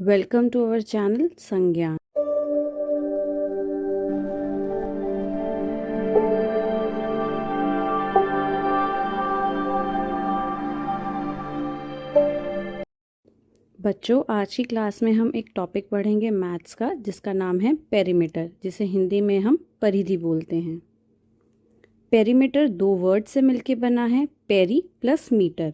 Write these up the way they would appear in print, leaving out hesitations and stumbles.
Welcome to our channel संज्ञान। बच्चों, आज की क्लास में हम एक टॉपिक पढ़ेंगे मैथ्स का, जिसका नाम है पेरीमीटर, जिसे हिंदी में हम परिधि बोलते हैं। पेरीमीटर दो वर्ड से मिलके बना है, पेरी प्लस मीटर।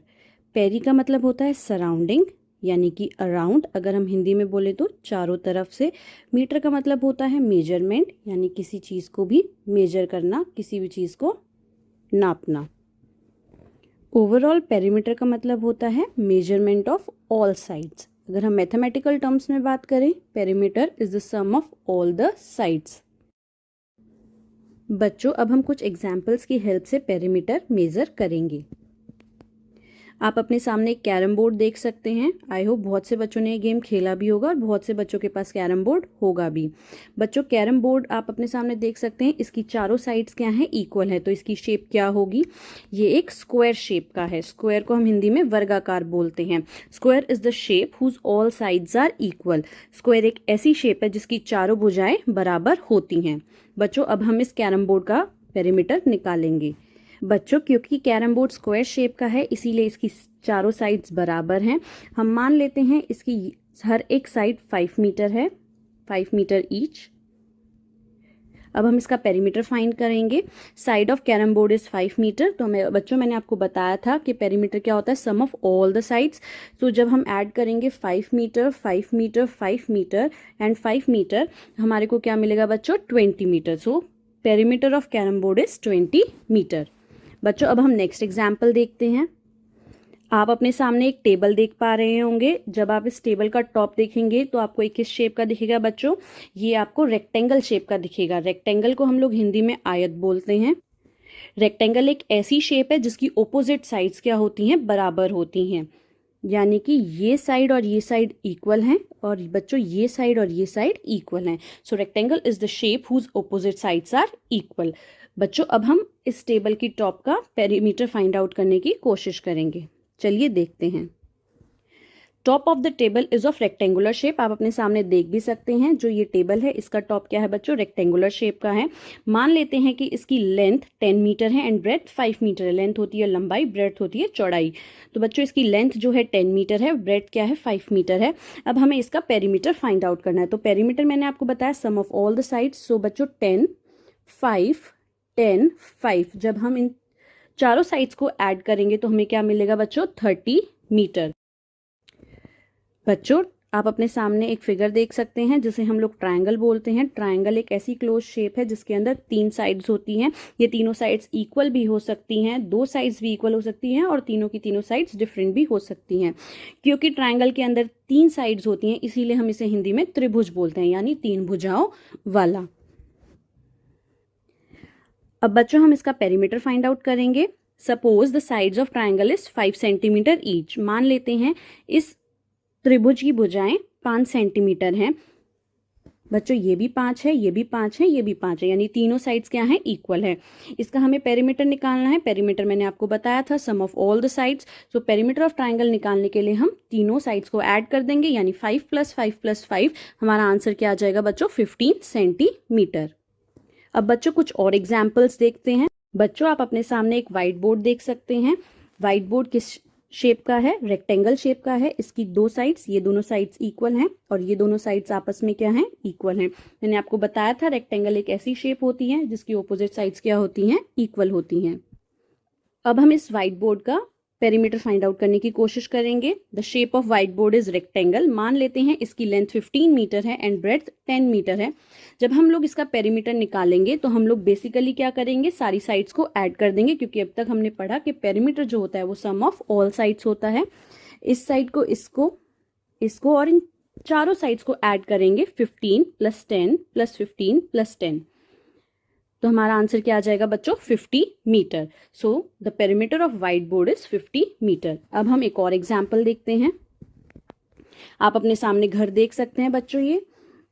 पेरी का मतलब होता है सराउंडिंग, यानी कि अराउंड, अगर हम हिंदी में बोले तो चारों तरफ से। मीटर का मतलब होता है मेजरमेंट, यानी किसी चीज़ को भी मेजर करना, किसी भी चीज़ को नापना। ओवरऑल पेरीमीटर का मतलब होता है मेजरमेंट ऑफ ऑल साइड्स। अगर हम मैथमेटिकल टर्म्स में बात करें, perimeter is the sum of all the sides. बच्चों, अब हम कुछ एग्जाम्पल्स की हेल्प से पेरीमीटर मेजर करेंगे। आप अपने सामने एक कैरम बोर्ड देख सकते हैं। आई होप बहुत से बच्चों ने ये गेम खेला भी होगा और बहुत से बच्चों के पास कैरम बोर्ड होगा भी। बच्चों, कैरम बोर्ड आप अपने सामने देख सकते हैं। इसकी चारों साइड्स क्या हैं? इक्वल है। तो इसकी शेप क्या होगी? ये एक स्क्वायर शेप का है। स्क्वायर को हम हिंदी में वर्गाकार बोलते हैं। Square is the shape whose all sides are equal. Square एक ऐसी शेप है जिसकी चारों भुजाएं बराबर होती हैं। बच्चों, अब हम इस कैरम बोर्ड का पेरीमीटर निकालेंगे। बच्चों, क्योंकि कैरम बोर्ड स्क्वायर शेप का है, इसीलिए इसकी चारों साइड्स बराबर हैं। हम मान लेते हैं इसकी हर एक साइड 5 मीटर है, 5 मीटर ईच। अब हम इसका पेरीमीटर फाइंड करेंगे। Side of carrom board is 5 metre. तो मैंने आपको बताया था कि पेरीमीटर क्या होता है? Sum of all the sides. तो जब हम ऐड करेंगे 5 metre 5 metre 5 metre and 5 metre, हमारे को क्या मिलेगा बच्चों? 20 metre. So perimeter of carrom board is 20 metre. बच्चों, अब हम नेक्स्ट एग्जाम्पल देखते हैं। आप अपने सामने एक टेबल देख पा रहे होंगे। जब आप इस टेबल का टॉप देखेंगे तो आपको एक किस शेप का दिखेगा बच्चों? ये आपको रेक्टेंगल शेप का दिखेगा। रेक्टेंगल को हम लोग हिंदी में आयत बोलते हैं। रेक्टेंगल एक ऐसी शेप है जिसकी ओपोजिट साइड्स क्या होती हैं? बराबर होती हैं। यानी कि ये साइड और ये साइड इक्वल हैं, और बच्चों ये साइड और ये साइड इक्वल हैं। So rectangle is the shape whose opposite sides are equal. बच्चों, अब हम इस टेबल की टॉप का पेरीमीटर फाइंड आउट करने की कोशिश करेंगे। चलिए देखते हैं। Top of the table is of rectangular shape. आप अपने सामने देख भी सकते हैं। जो ये टेबल है, इसका टॉप क्या है बच्चों? रेक्टेंगुलर शेप का है। मान लेते हैं कि इसकी लेंथ 10 मीटर है एंड ब्रेड्थ 5 मीटर है। लेंथ होती है लंबाई, ब्रेड्थ होती है चौड़ाई। तो बच्चों, इसकी लेंथ जो है 10 मीटर है, ब्रेड्थ क्या है? 5 मीटर है। अब हमें इसका पेरीमीटर फाइंड आउट करना है। तो पेरीमीटर मैंने आपको बताया सम ऑफ ऑल द साइड्स। सो बच्चों 10 5 10 5, जब हम इन चारों साइड्स को ऐड करेंगे तो हमें क्या मिलेगा बच्चों? 30 मीटर। बच्चों, आप अपने सामने एक फिगर देख सकते हैं जिसे हम लोग ट्रायंगल बोलते हैं। ट्रायंगल एक ऐसी क्लोज शेप है जिसके अंदर 3 साइड्स होती हैं। ये तीनों साइड्स इक्वल भी हो सकती हैं, 2 साइड्स भी इक्वल हो सकती हैं, और तीनों की तीनों साइड्स डिफरेंट भी हो सकती हैं। क्योंकि ट्रायंगल के अंदर 3 साइड्स होती हैं, इसीलिए हम इसे हिंदी में त्रिभुज बोलते हैं, यानी 3 भुजाओं वाला। अब बच्चों, हम इसका पेरीमीटर फाइंड आउट करेंगे। Suppose the sides of triangle is 5 centimetre each. मान लेते हैं इस त्रिभुज की भुजाएं 5 सेंटीमीटर हैं। बच्चों, ये भी 5 है, ये भी 5 है, ये भी 5 है, यानी तीनों साइड्स क्या हैं? इक्वल है। इसका हमें पेरीमीटर निकालना है। पेरीमीटर मैंने आपको बताया था sum of all the sides. So perimeter of triangle निकालने के लिए हम तीनों साइड्स को ऐड कर देंगे, यानी 5 + 5 + 5। हमारा आंसर क्या आ जाएगा बच्चों? 15 सेंटीमीटर। अब बच्चों, कुछ और एग्जाम्पल्स देखते हैं। बच्चों, आप अपने सामने एक व्हाइट बोर्ड देख सकते हैं। व्हाइट बोर्ड किस शेप का है? रेक्टेंगल शेप का है। इसकी 2 साइड्स, ये दोनों साइड्स इक्वल हैं, और ये दोनों साइड्स आपस में क्या हैं? इक्वल हैं। मैंने आपको बताया था रेक्टेंगल एक ऐसी शेप होती है जिसकी ऑपोजिट साइड्स क्या होती हैं? इक्वल होती हैं। अब हम इस व्हाइट बोर्ड का पेरीमीटर फाइंड आउट करने की कोशिश करेंगे। The shape of white board is rectangle. मान लेते हैं इसकी लेंथ 15 मीटर है एंड ब्रेड्थ 10 मीटर है। जब हम लोग इसका पेरीमीटर निकालेंगे तो हम लोग बेसिकली क्या करेंगे? सारी साइड्स को ऐड कर देंगे, क्योंकि अब तक हमने पढ़ा कि पेरीमीटर जो होता है वो सम ऑफ ऑल साइड्स होता है। इस साइड को इसको और इन चारों साइड्स को ऐड करेंगे। 15 + 10 + 15 + 10, तो हमारा आंसर क्या आ जाएगा बच्चों? 50 metre. So the perimeter of white board is 50 metre. अब हम एक और एग्जाम्पल देखते हैं। आप अपने सामने घर देख सकते हैं बच्चों। ये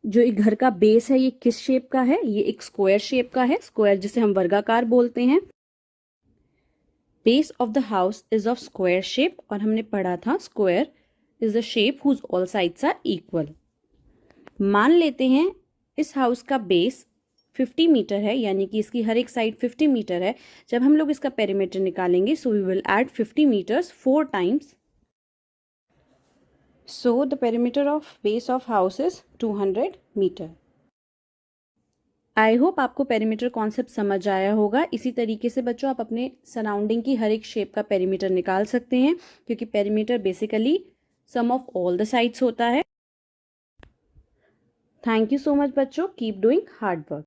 जो एक घर का बेस है, ये किस शेप का है? ये एक स्क्वायर शेप का है। स्क्वायर जिसे हम वर्गाकार बोलते हैं। Base of the house is of square shape, और हमने पढ़ा था square is the shape whose all sides are equal. मान लेते हैं इस हाउस का बेस 50 मीटर है, यानी कि इसकी हर एक साइड 50 मीटर है। जब हम लोग इसका पेरीमीटर निकालेंगे, so we will add 50 metres 4 times, so the perimeter of base of house is 200 metre. I hope आपको पेरीमीटर कॉन्सेप्ट समझ आया होगा। इसी तरीके से बच्चों आप अपने सराउंडिंग की हर एक शेप का पेरीमीटर निकाल सकते हैं, क्योंकि perimeter basically sum of all the sides होता है। थैंक यू सो मच बच्चों, कीप डूइंग हार्ड वर्क।